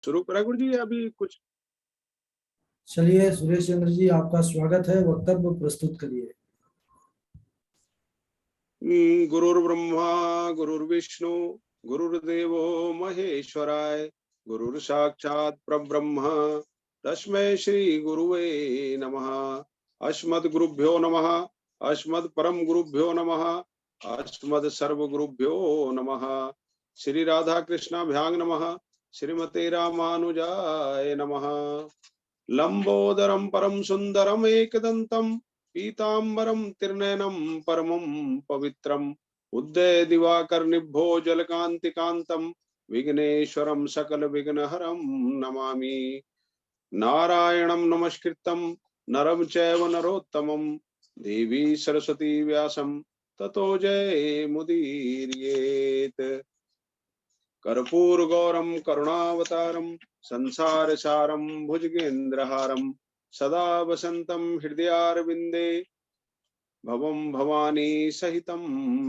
शुरू करा गुरु जी अभी कुछ। चलिए सुरेश चंद्र जी, आपका स्वागत है। वक्तव्य प्रस्तुत करिए। गुरुर्ब्रह्मा गुरुर्विष्णु गुरुर्देवो महेश्वराय गुरुर् साक्षात् परब्रह्म तस्मै श्री गुरुवे नमः। अस्मद् गुरुभ्यो नमः। अस्मद् परम गुरुभ्यो नमः। अस्मद् सर्व गुरुभ्यो नमः। श्री राधा कृष्णाभ्यां नमः। श्रीमते रामानुजाय नमः। लंबोदरम परम सुंदरम एकदंतम पीतांबरम त्रिनयनम परमं पवित्रम उद्दय दिवाकर निभोजलकांतिकांतम विघ्नेश्वरम सकल विघ्नहरम नमामि। नारायणं नमस्कृतं नरं चैव नरोत्तमं देवी सरस्वती व्यासं ततो जयमुदीरयेत्। कर्पूरगौरम करुणावतारम संसार सारम भुजगेन्द्रहारम सदा वसंतम हृदयारविंदे भवम भवानी सहितं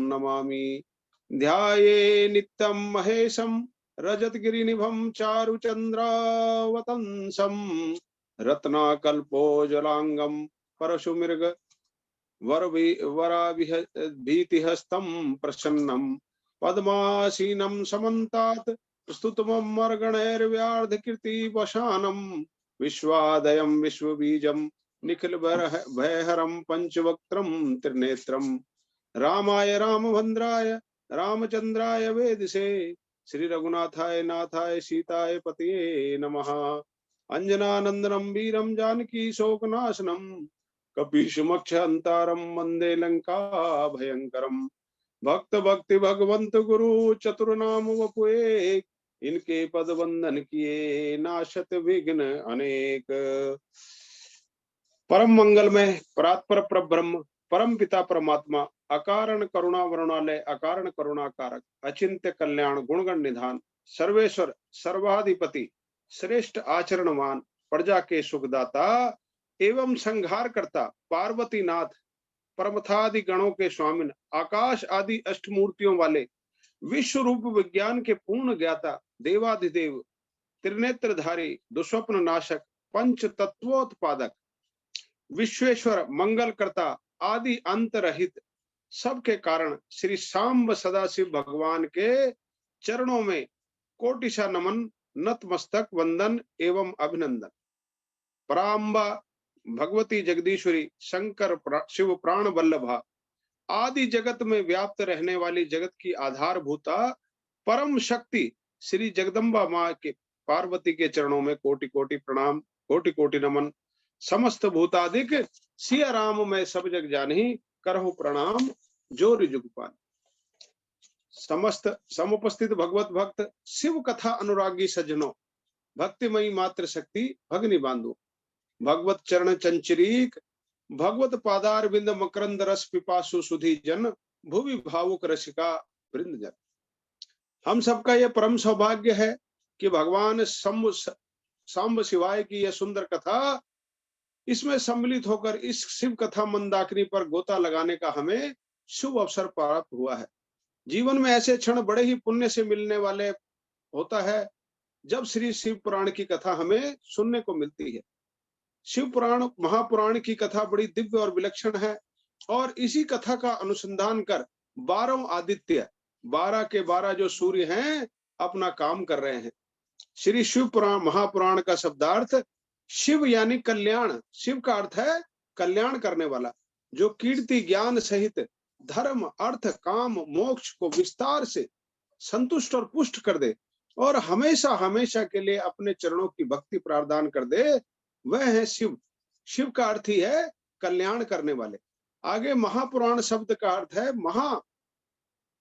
नमामि। ध्याये नित्यं महेशं रजतगिरिनिभं चारुचंद्रावतंसं रत्नाकल्पोजलांगं परशुमृग वराभीतिहस्तं प्रसन्नं पद्मासीनं समन्तात् स्तुतमर्गणैर्व्यार्धकीर्तिवशानं विश्वादयं विश्वबीजं निखिल भयहरं पंचवक्त्रं त्रिनेत्रं रामाय रामभद्राय रामचंद्राय वेदिसे श्री रघुनाथाय नाथाय सीताय पतये नमः। अंजनानंदनं वीरं जानकी शोकनाशनं कपीशमक्षहंतारं वंदे लंका भयंकरम। भक्त भक्ति भगवंत गुरु चतुर्नाम वपुए इनके पद वंदन किए नाशत विघ्न अनेक। परम मंगल में परात्पर परब्रह्म परम पिता परमात्मा अकारण करुणा वरुणालय अकारण करुणाकारक अचिंत्य कल्याण गुणगण निधान सर्वेश्वर सर्वाधिपति श्रेष्ठ आचरणवान प्रजा के सुखदाता एवं संहार करता पार्वती नाथ परमथादि गणों के स्वामिन आकाश आदि अष्टमूर्तियों वाले विश्व रूप विज्ञान के पूर्ण ज्ञाता देवाधिदेव त्रिनेत्रधारी दुस्वप्न नाशक पंच तत्वोत्पादक विश्वेश्वर मंगल करता आदि अंत रहित सबके कारण श्री सांब सदाशिव भगवान के चरणों में कोटिशा नमन नतमस्तक वंदन एवं अभिनंदन। पराम्बा भगवती जगदीश्वरी शंकर शिव प्राण वल्लभा आदि जगत में व्याप्त रहने वाली जगत की आधारभूता परम शक्ति श्री जगदम्बा माँ के पार्वती के चरणों में कोटि कोटि प्रणाम कोटि कोटि नमन। समस्त भूतादिक सिया राम में सब जग जानही करहु प्रणाम जोर जुगपान। समस्त समुपस्थित भगवत भक्त शिव कथा अनुरागी सज्जनों भक्तिमयी मात्र शक्ति भगनी बांधो भगवत चरण चंचरीक भगवत पादार बिंद मकरंद रस पिपासु सुधी जन भुवि भावुक रसिका वृंद जन। हम सबका यह परम सौभाग्य है कि भगवान सांब शिवाय की यह सुंदर कथा इसमें सम्मिलित होकर इस शिव कथा मंदाकिनी पर गोता लगाने का हमें शुभ अवसर प्राप्त हुआ है। जीवन में ऐसे क्षण बड़े ही पुण्य से मिलने वाले होता है जब श्री शिव पुराण की कथा हमें सुनने को मिलती है। शिव पुराण महापुराण की कथा बड़ी दिव्य और विलक्षण है और इसी कथा का अनुसंधान कर 12 आदित्य 12 के 12 जो सूर्य हैं अपना काम कर रहे हैं। श्री शिव पुराण महापुराण का शब्दार्थ शिव यानी कल्याण। शिव का अर्थ है कल्याण करने वाला जो कीर्ति ज्ञान सहित धर्म अर्थ काम मोक्ष को विस्तार से संतुष्ट और पुष्ट कर दे और हमेशा हमेशा के लिए अपने चरणों की भक्ति प्रार्थना कर दे वह है शिव। शिव का अर्थ ही है कल्याण करने वाले। आगे महापुराण शब्द का अर्थ है महा।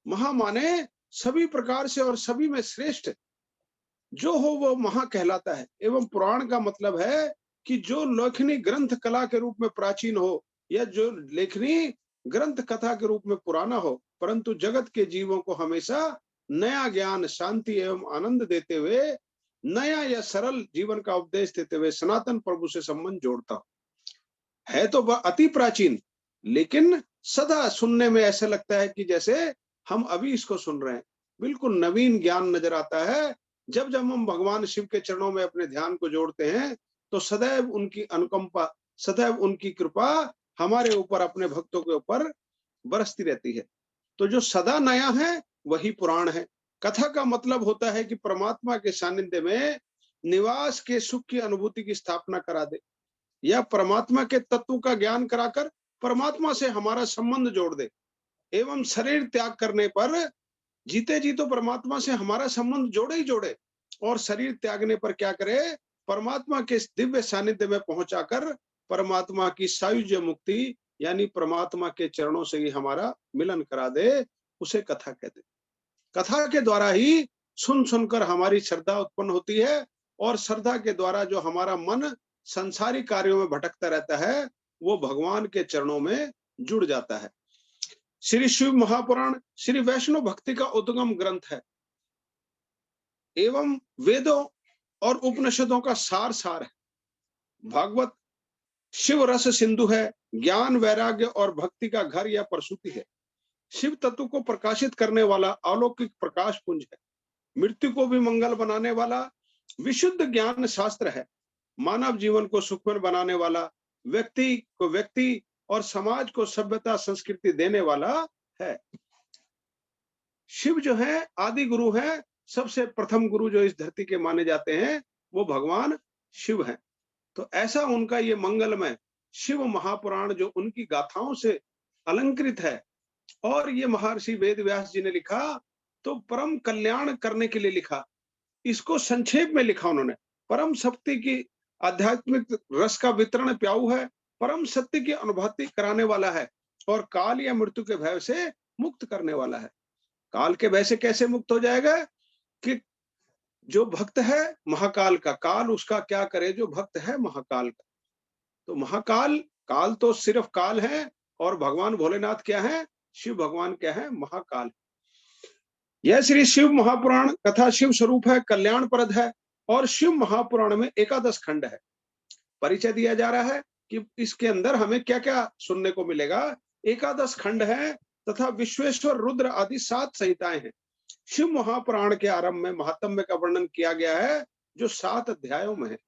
महा माने सभी प्रकार से और सभी में श्रेष्ठ जो हो वो महा कहलाता है। एवं पुराण का मतलब है कि जो लेखनी ग्रंथ कला के रूप में प्राचीन हो या जो लेखनी ग्रंथ कथा के रूप में पुराना हो परंतु जगत के जीवों को हमेशा नया ज्ञान शांति एवं आनंद देते हुए नया या सरल जीवन का उपदेश देते हुए सनातन प्रभु से संबंध जोड़ता है। तो वह अति प्राचीन लेकिन सदा सुनने में ऐसा लगता है कि जैसे हम अभी इसको सुन रहे हैं। बिल्कुल नवीन ज्ञान नजर आता है जब जब हम भगवान शिव के चरणों में अपने ध्यान को जोड़ते हैं तो सदैव उनकी अनुकंपा, सदैव उनकी कृपा हमारे ऊपर, अपने भक्तों के ऊपर बरसती रहती है। तो जो सदा नया है वही पुराण है। कथा का मतलब होता है कि परमात्मा के सानिध्य में निवास के सुख की अनुभूति की स्थापना करा दे, या परमात्मा के तत्व का ज्ञान कराकर परमात्मा से हमारा संबंध जोड़ दे, एवं शरीर त्याग करने पर जीते जी तो परमात्मा से हमारा संबंध जोड़े ही जोड़े, और शरीर त्यागने पर क्या करे, परमात्मा के इस दिव्य सानिध्य में पहुंचाकर परमात्मा की सायुज्य मुक्ति यानी परमात्मा के चरणों से ही हमारा मिलन करा दे, उसे कथा कहते। कथा के द्वारा ही सुन सुनकर हमारी श्रद्धा उत्पन्न होती है, और श्रद्धा के द्वारा जो हमारा मन संसारी कार्यों में भटकता रहता है वो भगवान के चरणों में जुड़ जाता है। श्री शिव महापुराण श्री वैष्णव भक्ति का उद्गम ग्रंथ है एवं वेदों और उपनिषदों का सार है। भागवत शिव रस सिंधु है, ज्ञान वैराग्य और भक्ति का घर या प्रसूति है। शिव तत्व को प्रकाशित करने वाला अलौकिक प्रकाश पुंज है। मृत्यु को भी मंगल बनाने वाला विशुद्ध ज्ञान शास्त्र है। मानव जीवन को सुखमय बनाने वाला, व्यक्ति को व्यक्ति और समाज को सभ्यता संस्कृति देने वाला है। शिव जो है आदि गुरु है, सबसे प्रथम गुरु जो इस धरती के माने जाते हैं वो भगवान शिव हैं। तो ऐसा उनका ये मंगलमय शिव महापुराण जो उनकी गाथाओं से अलंकृत है, और ये महर्षि वेद व्यास जी ने लिखा तो परम कल्याण करने के लिए लिखा। इसको संक्षेप में लिखा उन्होंने। परम शक्ति की आध्यात्मिक रस का वितरण प्याऊ है, परम सत्य की अनुभूति कराने वाला है, और काल या मृत्यु के भय से मुक्त करने वाला है। काल के भय से कैसे मुक्त हो जाएगा कि जो भक्त है महाकाल का, काल उसका क्या करे जो भक्त है महाकाल का। तो महाकाल, काल तो सिर्फ काल है, और भगवान भोलेनाथ क्या है, शिव भगवान क्या है, महाकाल। यह श्री शिव महापुराण कथा शिव स्वरूप है, कल्याणप्रद है, और शिव महापुराण में 11 खंड है। परिचय दिया जा रहा है कि इसके अंदर हमें क्या क्या सुनने को मिलेगा। 11 खंड है तथा विश्वेश्वर रुद्र आदि 7 संहिताएं हैं। शिव महापुराण के आरंभ में महात्म्य का वर्णन किया गया है जो 7 अध्यायों में है।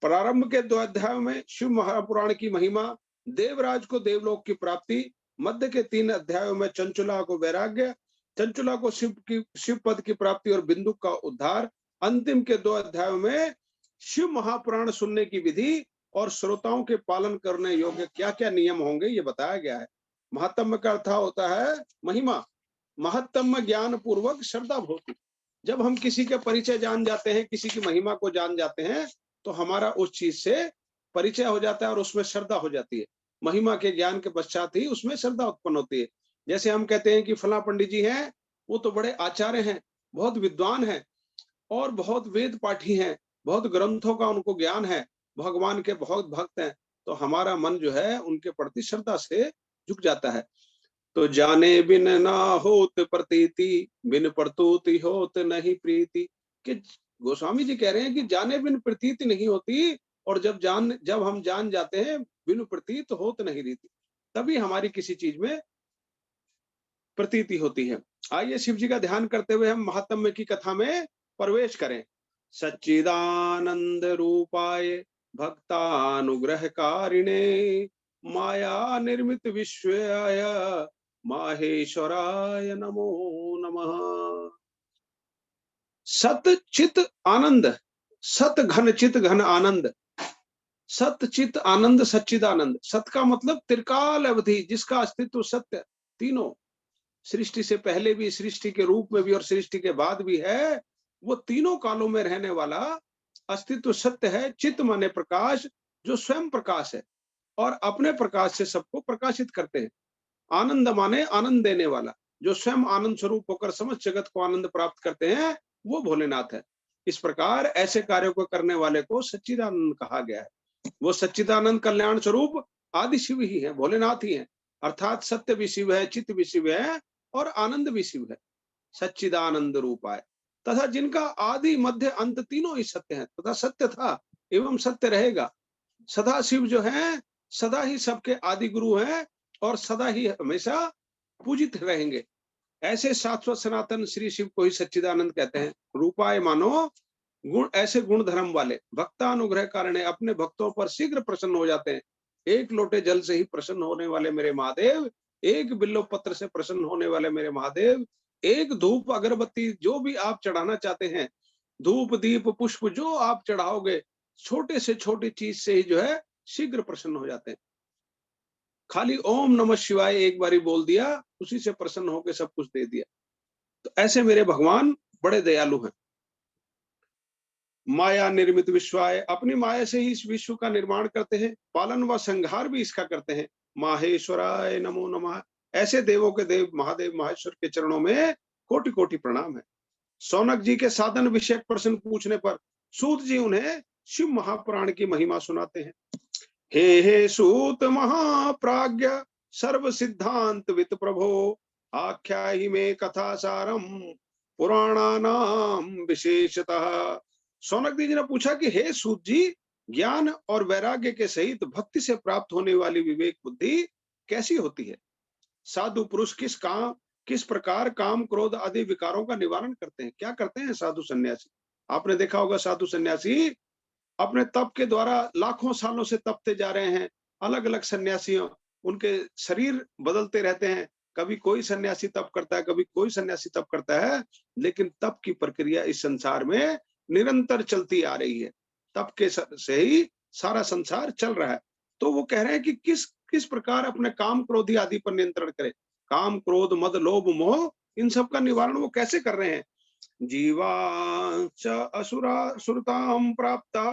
प्रारंभ के 2 अध्यायों में शिव महापुराण की महिमा, देवराज को देवलोक की प्राप्ति, मध्य के 3 अध्यायों में चंचुला को वैराग्य, चंचुला को शिव पद की प्राप्ति और बिंदु का उद्धार, अंतिम के 2 अध्यायों में शिव महापुराण सुनने की विधि और श्रोताओं के पालन करने योग्य क्या क्या नियम होंगे ये बताया गया है। महात्म्य का अर्थ होता है महिमा, महत्तम ज्ञान पूर्वक श्रद्धा भोति। जब हम किसी के परिचय जान जाते हैं, किसी की महिमा को जान जाते हैं, तो हमारा उस चीज से परिचय हो जाता है और उसमें श्रद्धा हो जाती है। महिमा के ज्ञान के पश्चात ही उसमें श्रद्धा उत्पन्न होती है। जैसे हम कहते हैं कि फला पंडित जी हैं, वो तो बड़े आचार्य हैं, बहुत विद्वान हैं, और बहुत वेद पाठी हैं, बहुत ग्रंथों का उनको ज्ञान है, भगवान के बहुत भक्त हैं, तो हमारा मन जो है उनके प्रति श्रद्धा से झुक जाता है। तो जाने बिन ना होत प्रतीति, बिन प्रतुति होत नहीं प्रीति। कि गोस्वामी जी कह रहे हैं कि जाने बिन प्रतीति नहीं होती, और जब हम जान जाते हैं बिन प्रतीत होत नहीं रीति, तभी हमारी किसी चीज में प्रतीति होती है। आइए शिव जी का ध्यान करते हुए हम महात्म्य की कथा में प्रवेश करें। सच्चिदानंद रूपाय भक्तानुग्रहकारिणे, माया निर्मित विश्वाय माहेश्वराय नमो नमः। सत चित आनंद, सत घन चित घन आनंद, सत चित आनंद सच्चिदानंद। सत का मतलब त्रिकाल अवधि, जिसका अस्तित्व सत्य तीनों, सृष्टि से पहले भी, सृष्टि के रूप में भी और सृष्टि के बाद भी है, वो तीनों कालों में रहने वाला अस्तित्व सत्य है। चित्त माने प्रकाश, जो स्वयं प्रकाश है और अपने प्रकाश से सबको प्रकाशित करते हैं। आनंद माने आनंद देने वाला, जो स्वयं आनंद स्वरूप होकर समस्त जगत को आनंद प्राप्त करते हैं, वो भोलेनाथ है। इस प्रकार ऐसे कार्यों को करने वाले को सच्चिदानंद कहा गया है। वो सच्चिदानंद कल्याण स्वरूप आदि शिव ही है, भोलेनाथ ही है। अर्थात सत्य भी शिव है, चित्त भी शिव है, और आनंद भी शिव है। सच्चिदानंद रूपाय, तथा जिनका आदि मध्य अंत तीनों ही सत्य है, तथा सत्य था एवं सत्य रहेगा। सदा शिव जो है सदा ही सबके आदि गुरु हैं, और सदा ही हमेशा पूजित रहेंगे। ऐसे शाश्वत सनातन श्री शिव को ही सच्चिदानंद कहते हैं। रूपाय मानो गुण, ऐसे गुण धर्म वाले भक्तानुग्रह कारणे अपने भक्तों पर शीघ्र प्रसन्न हो जाते हैं। एक लोटे जल से ही प्रसन्न होने वाले मेरे महादेव, एक बिल्व पत्र से प्रसन्न होने वाले मेरे महादेव, एक धूप अगरबत्ती जो भी आप चढ़ाना चाहते हैं, धूप दीप पुष्प जो आप चढ़ाओगे, छोटे से छोटी चीज से ही जो है शीघ्र प्रसन्न हो जाते हैं। खाली ओम नमः शिवाय एक बारी बोल दिया, उसी से प्रसन्न होकर सब कुछ दे दिया। तो ऐसे मेरे भगवान बड़े दयालु हैं। माया निर्मित विश्वाय, अपनी माया से ही इस विश्व का निर्माण करते हैं, पालन व संहार भी इसका करते हैं। माहेश्वराय नमो नमः, ऐसे देवों के देव महादेव माहेश्वर के चरणों में कोटि कोटि प्रणाम है। सौनक जी के साधन विषयक प्रश्न पूछने पर सूत जी उन्हें शिव महापुराण की महिमा सुनाते हैं। हे सूत महाप्राज्ञ सर्व सिद्धांत वित प्रभो, आख्याहि में कथा सारम पुराणानाम विशेषतः। सौनक जी ने पूछा कि हे सूत जी, ज्ञान और वैराग्य के सहित भक्ति से प्राप्त होने वाली विवेक बुद्धि कैसी होती है? साधु पुरुष किस प्रकार काम क्रोध आदि विकारों का निवारण करते हैं? क्या करते हैं साधु सन्यासी? आपने देखा होगा साधु सन्यासी अपने तप के द्वारा लाखों सालों से तपते जा रहे हैं। अलग अलग सन्यासियों, उनके शरीर बदलते रहते हैं। कभी कोई सन्यासी तप करता है, कभी कोई सन्यासी तप करता है, लेकिन तप की प्रक्रिया इस संसार में निरंतर चलती आ रही है। तप के से ही सारा संसार चल रहा है। तो वो कह रहे हैं कि किस प्रकार अपने काम क्रोधी आदि पर नियंत्रण करें। काम क्रोध मद लोभ मोह, इन सब का निवारण वो कैसे कर रहे हैं? जीवांश असुरा सुरताम प्राप्ता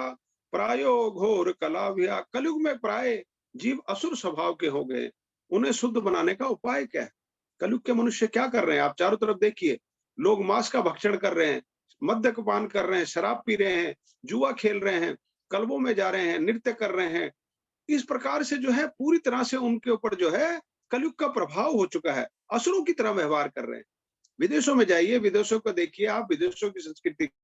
प्रायो घोर कलाव्या, कलयुग में प्राय जीव असुर स्वभाव के हो गए। उन्हें शुद्ध बनाने का उपाय क्या है? कलयुग के मनुष्य क्या कर रहे हैं? आप चारों तरफ देखिए, लोग मांस का भक्षण कर रहे हैं, मद्यपान कर रहे हैं, शराब पी रहे हैं, जुआ खेल रहे हैं, क्लबों में जा रहे हैं, नृत्य कर रहे हैं। इस प्रकार से जो है पूरी तरह से उनके ऊपर जो है कलयुग का प्रभाव हो चुका है। असुरों की तरह व्यवहार कर रहे हैं। विदेशों में जाइए, विदेशों को देखिए आप, विदेशों की संस्कृति